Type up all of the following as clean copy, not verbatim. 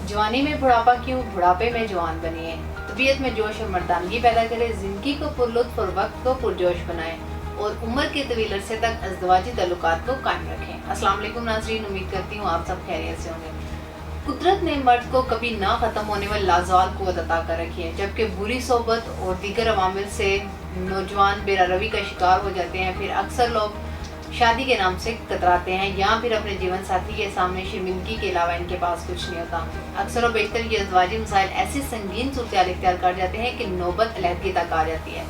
जवानी में बुढ़ापा क्यों, बुढ़ापे में जवान बनिए। तबीयत में जोश और मर्दानगी पैदा करें, जिंदगी को पुरलुत्फ और वक्त को पुरजोश बनाएं और उम्र के तवील अरसे तक अज़दवाजी ताल्लुकात को कायम रखें। अस्सलाम वालेकुम नाज़रीन, उम्मीद करती हूँ आप सब खैरियत से होंगे। कुदरत ने मर्द को कभी ना ख़त्म होने वाली लाज़वाल क़ुव्वत अता कर रखी है, जबकि बुरी सोबत और दीगर अवामिल से नौजवान बेरारवी का शिकार हो जाते हैं। फिर अक्सर लोग शादी के नाम से कतराते हैं या फिर अपने जीवन साथी के सामने शर्मिंदगी के अलावा इनके पास कुछ नहीं होता। अक्सर और बेशतर ये अज़दवाजी मसाइल ऐसी संगीन सूरत इख्तियार कर जाते हैं कि नौबत अलहदगी तक आ जाती है।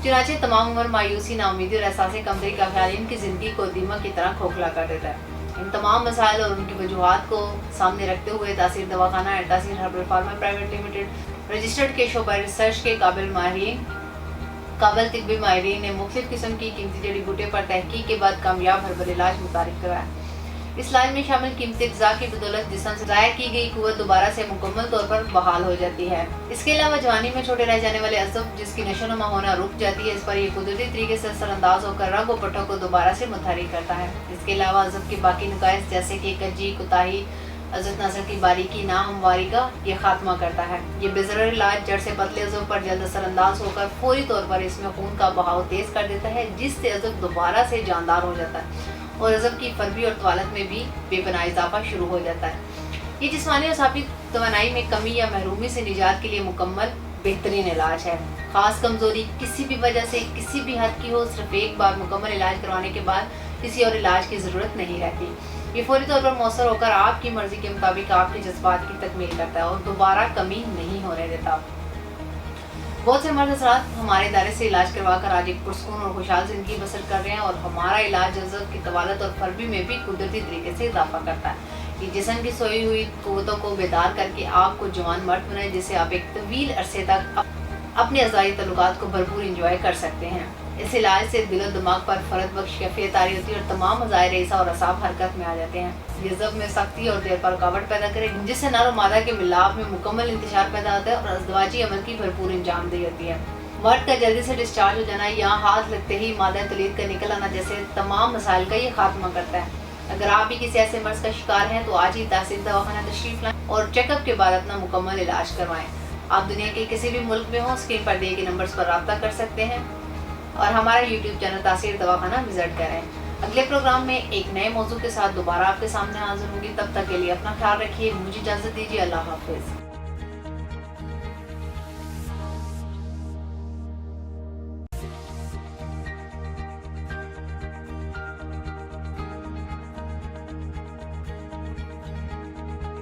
चुनांचे तमाम उम्र मायूसी, नाउमीदी और एहसास कमतरी का ख्याल इनकी ज़िंदगी को दीमक की तरह खोखला कर देता है। इन तमाम मसाइल और उनकी वजूहात को सामने रखते हुए तासीर दवाखाना एंड तासीर herbal pharma private limited registered के शोबा रिसर्च के काबिल तिब्बी माहिरीन ने मुख्तलिफ किस्म की कीमती जड़ी बूटियों पर तहकीक के बाद कामयाब हर्बल इलाज मुतारिफ कराया। इस इलाज में शामिल कीमती ग़िज़ा की बदौलत जिस्म से ज़ाया की गई क़ुव्वत दोबारा से मुकम्मल तौर पर बहाल हो जाती है। इसके अलावा जवानी में छोटे रह जाने वाले अज़ब जिसकी नशोनुमा होना रुक जाती है, इस पर यह कुदरती तरीके से असरअंदाज होकर रंग और पट्टों को दोबारा से मुतहरिक करता है। इसके अलावा अज़ब के बाकी नुकाइस जैसे कि कज्जी, कुताही, अज़त नज़र की बारीकी, नाहमवारी का ये खात्मा करता है। ये बेज़रर इलाज जड़ से पतले अज़ब पर जल्द असरअंदाज होकर फौरी तौर पर इसमें खून का बहाव तेज़ कर देता है, जिससे अज़ब दोबारा से जानदार हो जाता है और अज़ब की फरबी और तवालत में भी बेपनाह इजाफा शुरू हो जाता है। ये जिस्मानी और साफ़ी तवानाई में कमी या महरूमी से निजात के लिए मुकम्मल बेहतरीन इलाज है। ख़ास कमज़ोरी किसी भी वजह से किसी भी हद की हो, सिर्फ एक बार मुकम्मल इलाज करवाने के बाद किसी और इलाज की ज़रूरत नहीं रहती। ये फौरी तौर पर मौसर होकर आपकी मर्जी के मुताबिक आपके जज्बात की तकमील करता है और दोबारा कमी नहीं होने देता। बहुत से मर्द हज़रात हमारे इदारे से इलाज करवा कर आज एक पुरसकून और खुशहाल ज़िंदगी बसर कर रहे हैं और हमारा इलाज अज़ब की तवालत और फरबी में भी कुदरती तरीके से इजाफा करता है। ये जिस्म की सोई हुई क़ुव्वतों को बेदार करके आपको जवान मर्द बनाए, जिससे आप एक तवील अरसे तक अपने अज़ाई तल्लुकात को भरपूर इंजॉय कर सकते हैं। इस इलाज से दिल और दिमाग पर फ़रद बख्श कैफियत तारी होती है और तमाम मज़ाहिर ईसा और असाब हरकत में आ जाते हैं। ये ज़ब में सख्ती और देर पर रुकावट पैदा करे, जिससे नर और मादा के मिलाप में मुकम्मल इंतशार पैदा होता है और अज़दवाजी अमल की भरपूर अंजामदेही होती है। मर्द का जल्दी से डिस्चार्ज हो जाना या हाथ लगते ही मादा तलीद का निकल आना जैसे तमाम मसाइल का ये खात्मा करता है। अगर आप भी किसी ऐसे मर्ज का शिकार हैं तो आज ही तासीर दवाखाना तशरीफ लाएं और चेकअप के बाद अपना मुकम्मल इलाज करवाएं। आप दुनिया के किसी भी मुल्क में हो, स्क्रीन पर दिए गए नंबर्स पर रब्ता कर सकते हैं और हमारा यूट्यूब चैनल तासीर दवाखाना विजिट करें। अगले प्रोग्राम में एक नए मौजू के साथ दोबारा आपके सामने हाजिर होंगी। तब तक के लिए अपना ख्याल रखिए, मुझे इजाज़त दीजिए। अल्लाह हाफिज़।